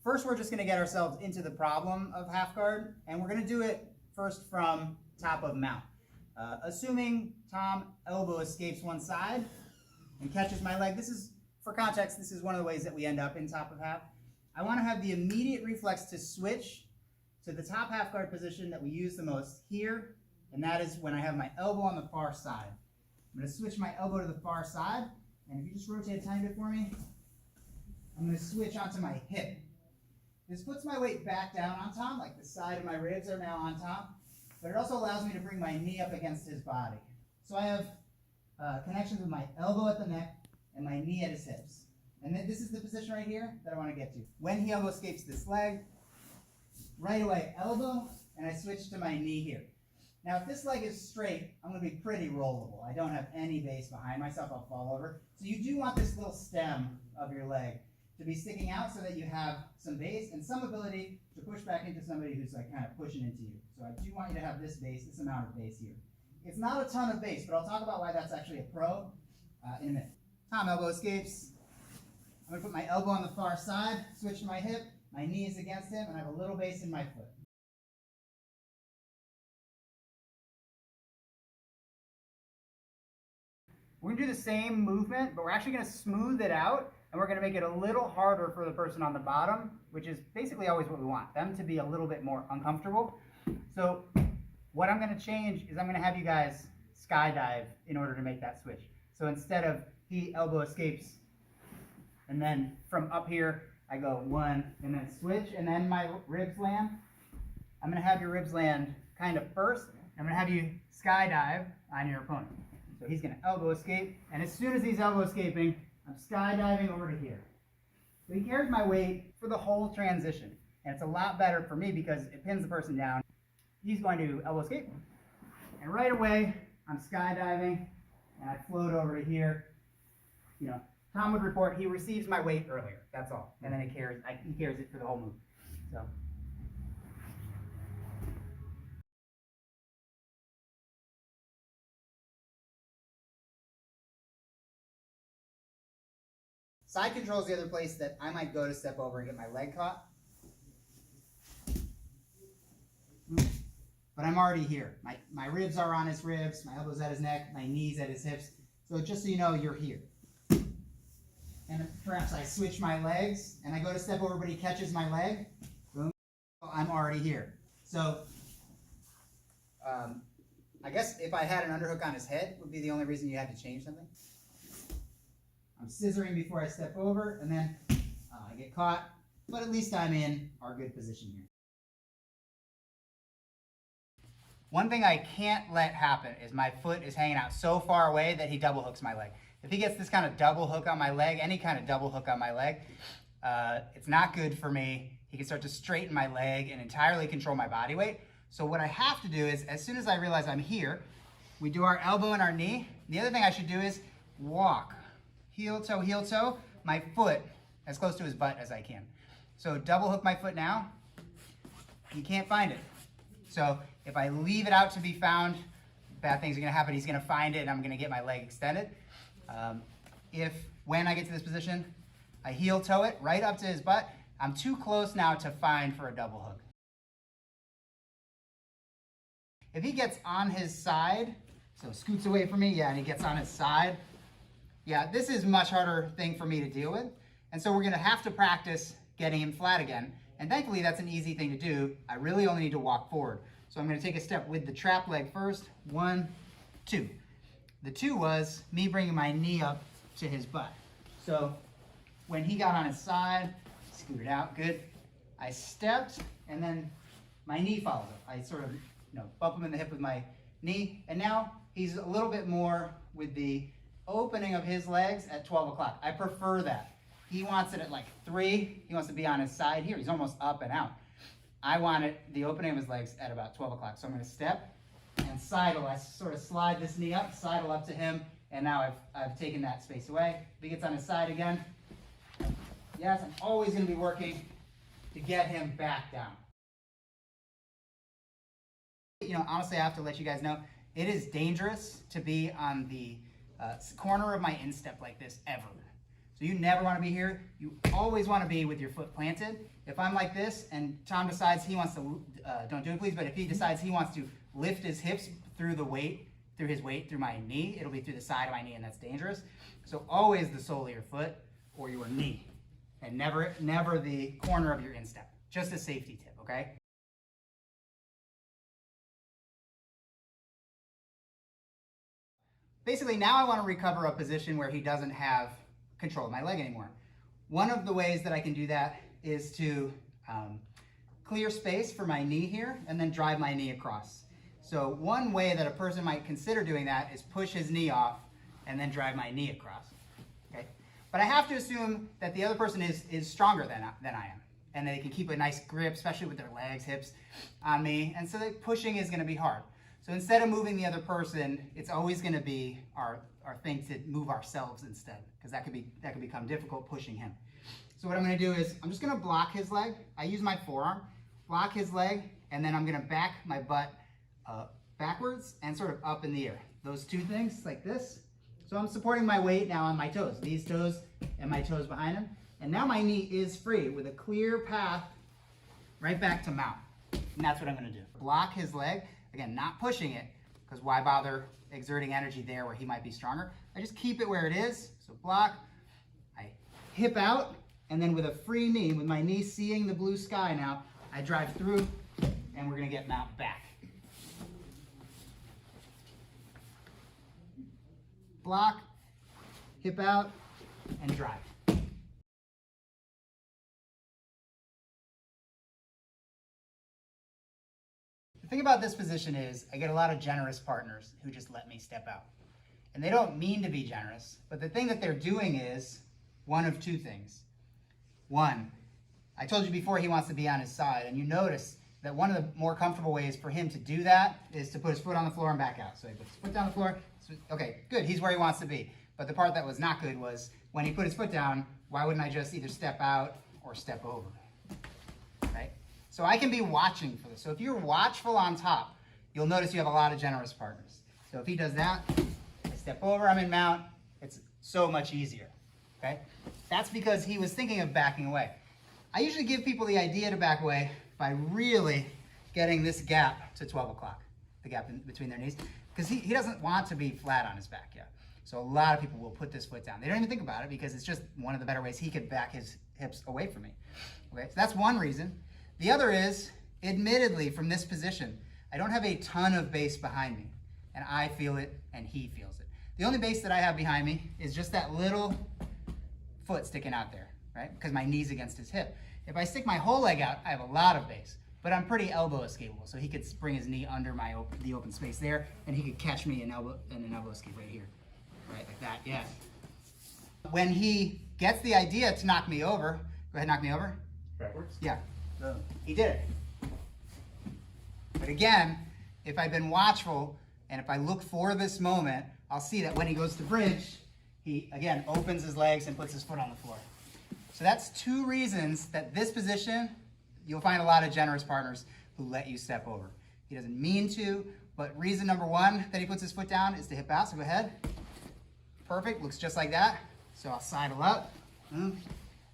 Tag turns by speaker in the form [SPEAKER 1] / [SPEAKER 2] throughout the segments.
[SPEAKER 1] First, we're just going to get ourselves into the problem of half guard, and we're going to do it first from top of mount. Assuming Tom elbow escapes one side and catches my leg, this is, for context, this is one of the ways that we end up in top of half. I want to have the immediate reflex to switch to the top half guard position that we use the most here, and that is when I have my elbow on the far side. I'm going to switch my elbow to the far side, and if you just rotate a tiny bit for me, I'm going to switch onto my hip. This puts my weight back down on Tom, like the side of my ribs are now on top, but it also allows me to bring my knee up against his body. So I have connections with my elbow at the neck and my knee at his hips. And then this is the position right here that I want to get to. When he elbow escapes this leg, right away elbow, and I switch to my knee here. Now if this leg is straight, I'm going to be pretty rollable. I don't have any base behind myself, I'll fall over. So you do want this little stem of your leg to be sticking out so that you have some base and some ability to push back into somebody who's like kind of pushing into you. So I do want you to have this base, this amount of base here. It's not a ton of base, but I'll talk about why that's actually a pro in a minute. Tom elbow escapes. I'm going to put my elbow on the far side, switch to my hip, my knee is against him, and I have a little base in my foot. We're going to do the same movement, but we're actually going to smooth it out, and we're going to make it a little harder for the person on the bottom, which is basically always what we want, them to be a little bit more uncomfortable. So what I'm going to change is I'm going to have you guys skydive in order to make that switch. So instead of he elbow escapes, and then from up here, I go one, and then switch, and then my ribs land, I'm going to have your ribs land kind of first. I'm going to have you skydive on your opponent. So he's going to elbow escape, and as soon as he's elbow escaping, I'm skydiving over to here. So he carries my weight for the whole transition, and it's a lot better for me because it pins the person down. He's going to elbow escape, and right away, I'm skydiving, and I float over to here. You know, Tom would report he receives my weight earlier, that's all, and then he carries it for the whole move. So. Side control is the other place that I might go to step over and get my leg caught. But I'm already here. My ribs are on his ribs, my elbows at his neck, my knees at his hips. So just so you know, you're here. And perhaps I switch my legs and I go to step over, but he catches my leg. Boom. I'm already here. So I guess if I had an underhook on his head would be the only reason you had to change something. I'm scissoring before I step over, and then I get caught, but at least I'm in our good position here. One thing I can't let happen is my foot is hanging out so far away that he double hooks my leg. If he gets this kind of double hook on my leg, any kind of double hook on my leg, it's not good for me. He can start to straighten my leg and entirely control my body weight. So what I have to do is, as soon as I realize I'm here, we do our elbow and our knee. The other thing I should do is walk. Heel toe, my foot as close to his butt as I can. So double hook my foot now, you can't find it. So if I leave it out to be found, bad things are gonna happen. He's gonna find it and I'm gonna get my leg extended. When I get to this position, I heel toe it right up to his butt, I'm too close now to find for a double hook. If he gets on his side, so scoots away from me, yeah, and he gets on his side, yeah, this is a much harder thing for me to deal with. And so we're gonna have to practice getting him flat again. And thankfully that's an easy thing to do. I really only need to walk forward. So I'm gonna take a step with the trap leg first. 1, 2. The 2 was me bringing my knee up to his butt. So when he got on his side, scooted out, good. I stepped and then my knee follows up. I sort of bump him in the hip with my knee. And now he's a little bit more with the opening of his legs at 12 o'clock. I prefer that. He wants it at like 3. He wants to be on his side here. He's almost up and out. I want it, the opening of his legs at about 12 o'clock. So I'm going to step and sidle. I sort of slide this knee up, sidle up to him, and now I've taken that space away. If he gets on his side again, yes, I'm always going to be working to get him back down. Honestly, I have to let you guys know, it is dangerous to be on the corner of my instep like this ever. So you never want to be here. You always want to be with your foot planted. If I'm like this and Tom decides he wants to, don't do it please, but if he decides he wants to lift his hips through the weight, through my knee, it'll be through the side of my knee, and that's dangerous. So always the sole of your foot or your knee, and never the corner of your instep. Just a safety tip, okay? Basically, now I want to recover a position where he doesn't have control of my leg anymore. One of the ways that I can do that is to clear space for my knee here and then drive my knee across. So one way that a person might consider doing that is push his knee off and then drive my knee across. Okay? But I have to assume that the other person is stronger than I am, and they can keep a nice grip, especially with their legs, hips, on me, and so pushing is going to be hard. So instead of moving the other person, it's always going to be our thing to move ourselves instead, because that could become difficult pushing him. So what I'm going to do is I'm just going to block his leg. I use my forearm, block his leg, and then I'm going to back my butt backwards and sort of up in the air. Those two things like this. So I'm supporting my weight now on my toes, these toes and my toes behind him. And now my knee is free with a clear path right back to mount. And that's what I'm going to do. Block his leg. Again, not pushing it, because why bother exerting energy there where he might be stronger? I just keep it where it is. So block, I hip out, and then with a free knee, with my knee seeing the blue sky now, I drive through, and we're going to get mount back. Block, hip out, and drive. The thing about this position is I get a lot of generous partners who just let me step out. And they don't mean to be generous, but the thing that they're doing is one of two things. One, I told you before he wants to be on his side, and you notice that one of the more comfortable ways for him to do that is to put his foot on the floor and back out. So he puts his foot down the floor. Okay, good, he's where he wants to be. But the part that was not good was when he put his foot down, why wouldn't I just either step out or step over? Right? So I can be watching for this. So if you're watchful on top, you'll notice you have a lot of generous partners. So if he does that, I step over, I'm in mount, it's so much easier. Okay? That's because he was thinking of backing away. I usually give people the idea to back away by really getting this gap to 12 o'clock, the gap between their knees, because he doesn't want to be flat on his back yet. So a lot of people will put this foot down. They don't even think about it because it's just one of the better ways he could back his hips away from me. Okay, so that's one reason. The other is, admittedly, from this position, I don't have a ton of base behind me, and I feel it and he feels it. The only base that I have behind me is just that little foot sticking out there, right? Because my knee's against his hip. If I stick my whole leg out, I have a lot of base, but I'm pretty elbow escapable, so he could bring his knee under the open space there, and he could catch me in an elbow escape right here, right, like that, yeah. When he gets the idea to knock me over, go ahead, knock me over.
[SPEAKER 2] Backwards?
[SPEAKER 1] Yeah, he did it. But again, if I've been watchful, and if I look for this moment, I'll see that when he goes to bridge, he, again, opens his legs and puts his foot on the floor. So that's two reasons that this position, you'll find a lot of generous partners who let you step over. He doesn't mean to, but reason number one that he puts his foot down is to hip out, so go ahead. Perfect, looks just like that. So I'll sidle up.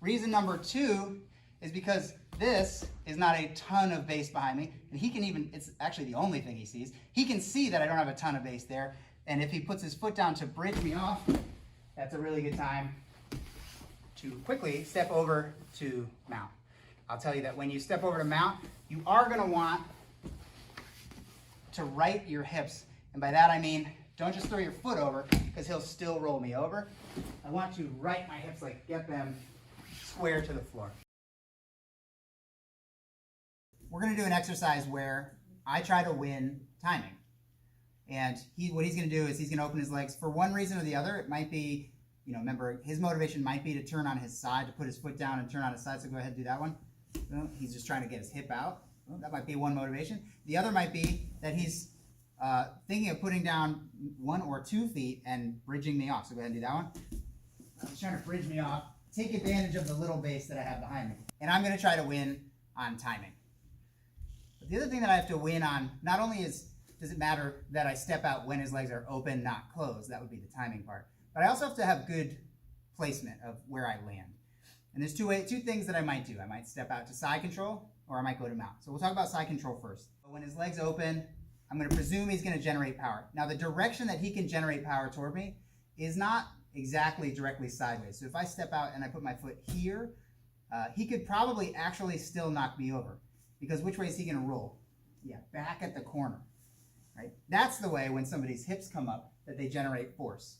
[SPEAKER 1] Reason number two is because this is not a ton of base behind me, and he can even, it's actually the only thing he sees. He can see that I don't have a ton of base there, and if he puts his foot down to bridge me off, that's a really good time to quickly step over to mount. I'll tell you that when you step over to mount, you are going to want to right your hips, and by that I mean don't just throw your foot over because he'll still roll me over. I want to right my hips, like get them square to the floor. We're going to do an exercise where I try to win timing. And what he's going to do is he's going to open his legs for one reason or the other. It might be, remember, his motivation might be to turn on his side, to put his foot down and turn on his side. So go ahead and do that one. He's just trying to get his hip out. That might be one motivation. The other might be that he's thinking of putting down 1 or 2 feet and bridging me off. So go ahead and do that one. He's trying to bridge me off, take advantage of the little base that I have behind me. And I'm going to try to win on timing. But the other thing that I have to win on, not only does it matter that I step out when his legs are open, not closed. That would be the timing part. But I also have to have good placement of where I land. And there's two things that I might do. I might step out to side control, or I might go to mount. So we'll talk about side control first. When his leg's open, I'm going to presume he's going to generate power. Now the direction that he can generate power toward me is not exactly directly sideways. So if I step out and I put my foot here, he could probably actually still knock me over. Because which way is he going to roll? Yeah, back at the corner. Right? That's the way when somebody's hips come up that they generate force.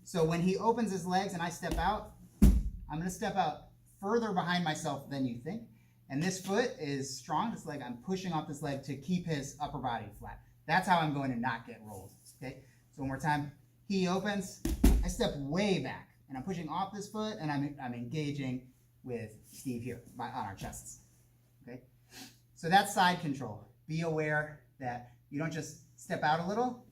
[SPEAKER 1] So when he opens his legs and I step out, I'm going to step out further behind myself than you think. And this foot is strong. This leg, I'm pushing off this leg to keep his upper body flat. That's how I'm going to not get rolled. Okay? So one more time. He opens, I step way back, and I'm pushing off this foot, and I'm engaging with Steve here on our chests. Okay? So that's side control. Be aware that you don't just step out a little,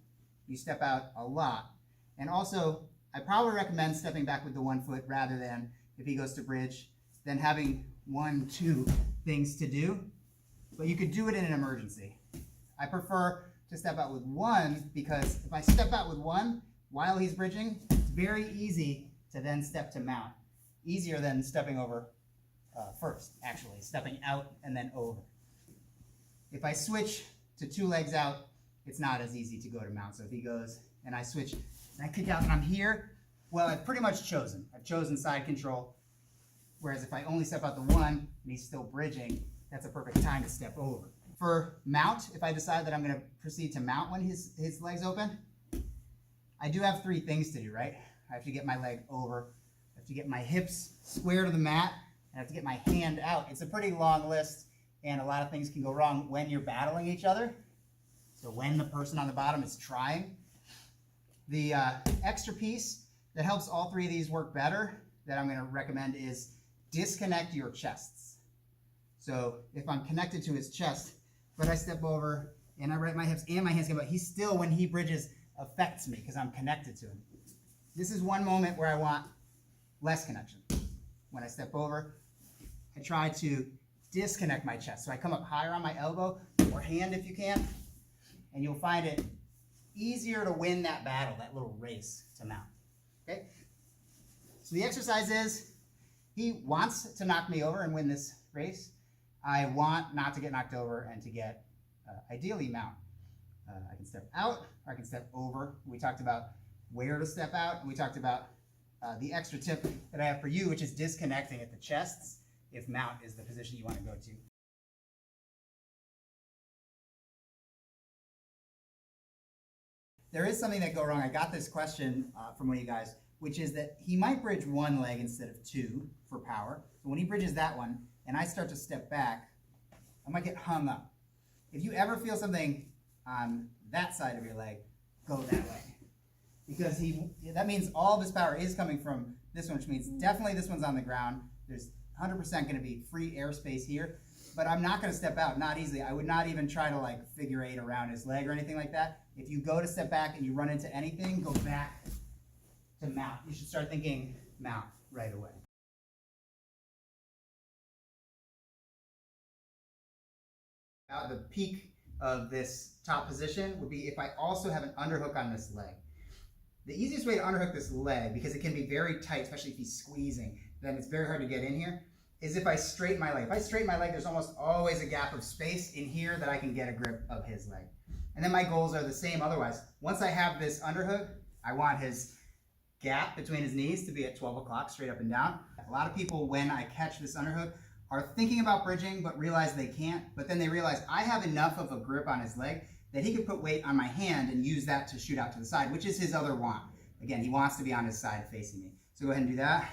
[SPEAKER 1] you step out a lot. And also, I probably recommend stepping back with the one foot rather than, if he goes to bridge, then having 1, 2 things to do. But you could do it in an emergency. I prefer to step out with one because if I step out with one while he's bridging, it's very easy to then step to mount. Easier than stepping over first, actually, stepping out and then over. If I switch to 2 legs out, it's not as easy to go to mount. So if he goes and I switch and I kick out and I'm here, well, I've pretty much chosen. I've chosen side control. Whereas if I only step out the one and he's still bridging, that's a perfect time to step over. For mount, if I decide that I'm going to proceed to mount when his leg's open, I do have 3 things to do, right? I have to get my leg over, I have to get my hips square to the mat, and I have to get my hand out. It's a pretty long list, and a lot of things can go wrong when you're battling each other. So when the person on the bottom is trying. The extra piece that helps all 3 of these work better that I'm going to recommend is disconnect your chests. So if I'm connected to his chest, but I step over and I right my hips and my hands come out, he still, when he bridges, affects me because I'm connected to him. This is one moment where I want less connection. When I step over, I try to disconnect my chest. So I come up higher on my elbow or hand if you can, and you'll find it easier to win that battle, that little race to mount. Okay? So the exercise is, he wants to knock me over and win this race. I want not to get knocked over and to get, ideally, mount. I can step out or I can step over. We talked about where to step out, and we talked about the extra tip that I have for you, which is disconnecting at the chests if mount is the position you want to go to. There is something that go wrong. I got this question from one of you guys, which is that he might bridge 1 leg instead of 2 for power. But when he bridges that one, and I start to step back, I might get hung up. If you ever feel something on that side of your leg, go that way. Because that means all of his power is coming from this one, which means definitely this one's on the ground. There's 100% going to be free airspace here. But I'm not going to step out, not easily. I would not even try to like figure 8 around his leg or anything like that. If you go to step back and you run into anything, go back to mount. You should start thinking mount right away. The peak of this top position would be if I also have an underhook on this leg. The easiest way to underhook this leg, because it can be very tight, especially if he's squeezing, then it's very hard to get in here, is if I straighten my leg. If I straighten my leg, there's almost always a gap of space in here that I can get a grip of his leg. And then my goals are the same otherwise. Once I have this underhook, I want his gap between his knees to be at 12 o'clock, straight up and down. A lot of people, when I catch this underhook, are thinking about bridging but realize they can't, but then they realize I have enough of a grip on his leg that he could put weight on my hand and use that to shoot out to the side, which is his other want. Again, he wants to be on his side facing me. So go ahead and do that.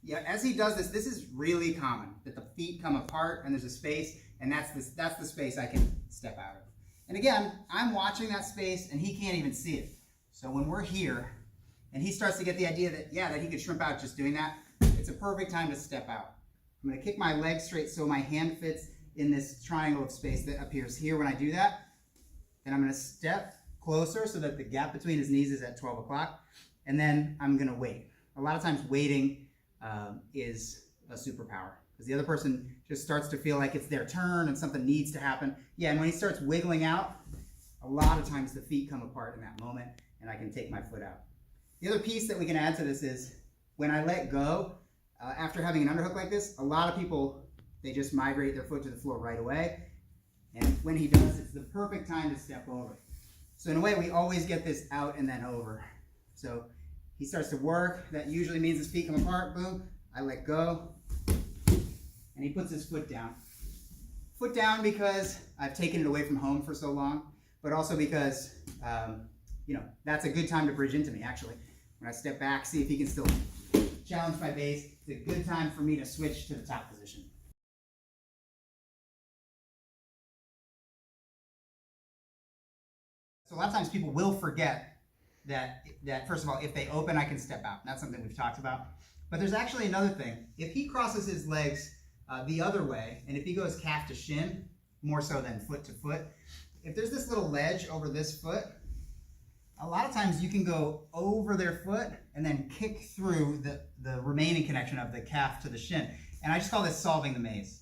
[SPEAKER 1] Yeah, as he does this, this is really common, that the feet come apart and there's a space, and that's the space I can step out of. And again, I'm watching that space and he can't even see it. So when we're here and he starts to get the idea that, yeah, that he could shrimp out just doing that, it's a perfect time to step out. I'm going to kick my leg straight so my hand fits in this triangle of space that appears here when I do that. Then I'm going to step closer so that the gap between his knees is at 12 o'clock. And then I'm going to wait. A lot of times waiting is a superpower, because the other person just starts to feel like it's their turn and something needs to happen. Yeah, and when he starts wiggling out, a lot of times the feet come apart in that moment and I can take my foot out. The other piece that we can add to this is when I let go, after having an underhook like this, a lot of people, they just migrate their foot to the floor right away. And when he does, it's the perfect time to step over. So in a way, we always get this out and then over. So he starts to work. That usually means his feet come apart. Boom. I let go. And he puts his foot down. Foot down because I've taken it away from home for so long, but also because, that's a good time to bridge into me, actually. When I step back, see if he can still challenge my base, it's a good time for me to switch to the top position. So a lot of times people will forget that first of all, if they open, I can step out. That's something we've talked about. But there's actually another thing. If he crosses his legs the other way, and if he goes calf to shin, more so than foot to foot, if there's this little ledge over this foot, a lot of times you can go over their foot and then kick through the remaining connection of the calf to the shin. And I just call this solving the maze.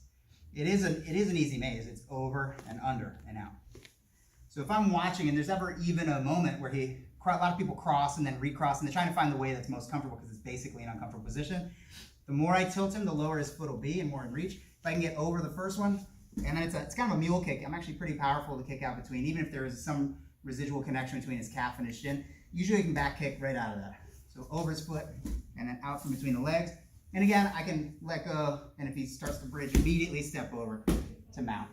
[SPEAKER 1] It is an easy maze. It's over and under and out. So if I'm watching and there's ever even a moment where a lot of people cross and then recross and they're trying to find the way that's most comfortable because it's basically an uncomfortable position, the more I tilt him, the lower his foot will be and more in reach. If I can get over the first one, and then it's kind of a mule kick. I'm actually pretty powerful to kick out between, even if there is some residual connection between his calf and his shin. Usually you can back kick right out of that. So over his foot and then out from between the legs. And again, I can let go, and if he starts to bridge, immediately step over to mount.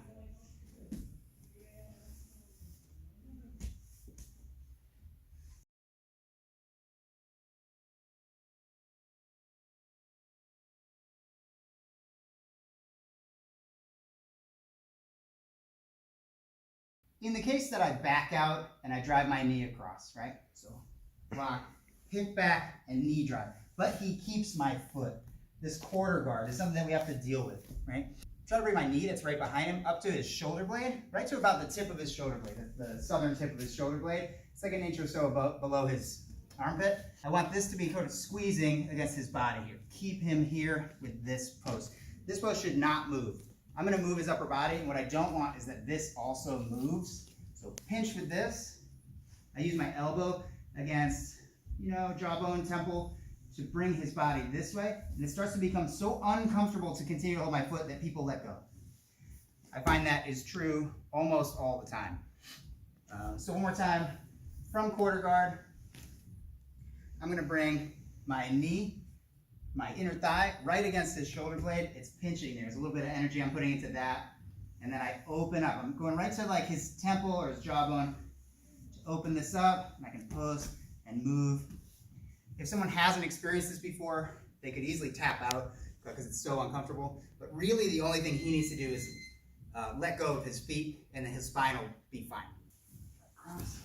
[SPEAKER 1] In the case that I back out and I drive my knee across, right? So block, hip back, and knee drive. But he keeps my foot. This quarter guard is something that we have to deal with, right? Try to bring my knee that's right behind him up to his shoulder blade, right to about the tip of his shoulder blade, the southern tip of his shoulder blade. It's like an inch or so below his armpit. I want this to be sort of squeezing against his body here. Keep him here with this post. This post should not move. I'm going to move his upper body, and what I don't want is that this also moves. So pinch with this. I use my elbow against, jawbone, temple to bring his body this way, and it starts to become so uncomfortable to continue to hold my foot that people let go. I find that is true almost all the time. So one more time, from quarter guard, I'm going to bring my knee, my inner thigh, right against his shoulder blade. It's pinching there. There's a little bit of energy I'm putting into that. And then I open up. I'm going right to like his temple or his jawbone to open this up. And I can post and move. If someone hasn't experienced this before, they could easily tap out because it's so uncomfortable. But really the only thing he needs to do is let go of his feet, and then his spine will be fine. Cross.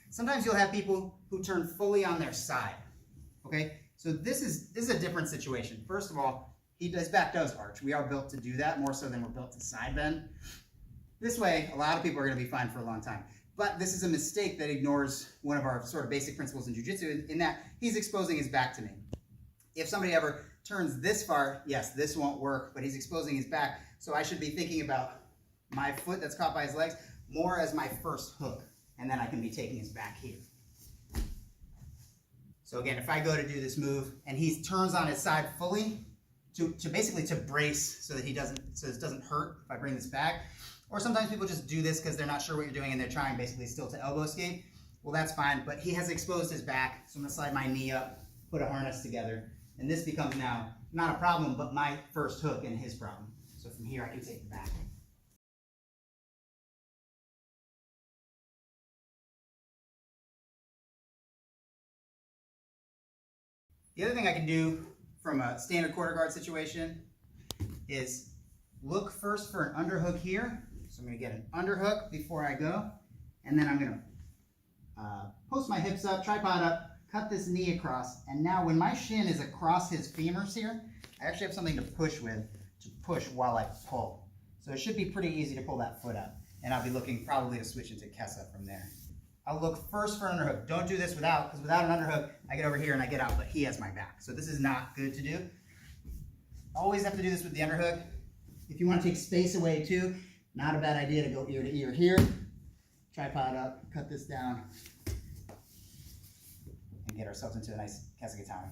[SPEAKER 1] Sometimes you'll have people who turn fully on their side, okay? So this is a different situation. First of all, his back does arch. We are built to do that more so than we're built to side bend. This way, a lot of people are gonna be fine for a long time. But this is a mistake that ignores one of our sort of basic principles in jiu-jitsu, in that he's exposing his back to me. If somebody ever turns this far, yes, this won't work, but he's exposing his back. So I should be thinking about my foot that's caught by his legs more as my first hook. And then I can be taking his back here. So again, if I go to do this move and he turns on his side fully to basically to brace so that this doesn't hurt if I bring this back. Or sometimes people just do this because they're not sure what you're doing and they're trying basically still to elbow escape. Well, that's fine, but he has exposed his back, so I'm gonna slide my knee up, put a harness together, and this becomes now not a problem, but my first hook and his problem. So from here I can take the back. The other thing I can do from a standard quarter guard situation is look first for an underhook here. So I'm going to get an underhook before I go, and then I'm going to post my hips up, tripod up, cut this knee across, and now when my shin is across his femurs here, I actually have something to push with, to push while I pull. So it should be pretty easy to pull that foot up, and I'll be looking probably to switch into Kessa from there. I'll look first for an underhook. Don't do this without, because without an underhook, I get over here and I get out, but he has my back. So this is not good to do. Always have to do this with the underhook. If you want to take space away too, not a bad idea to go ear to ear here. Tripod up, cut this down, and get ourselves into a nice Kazagatame.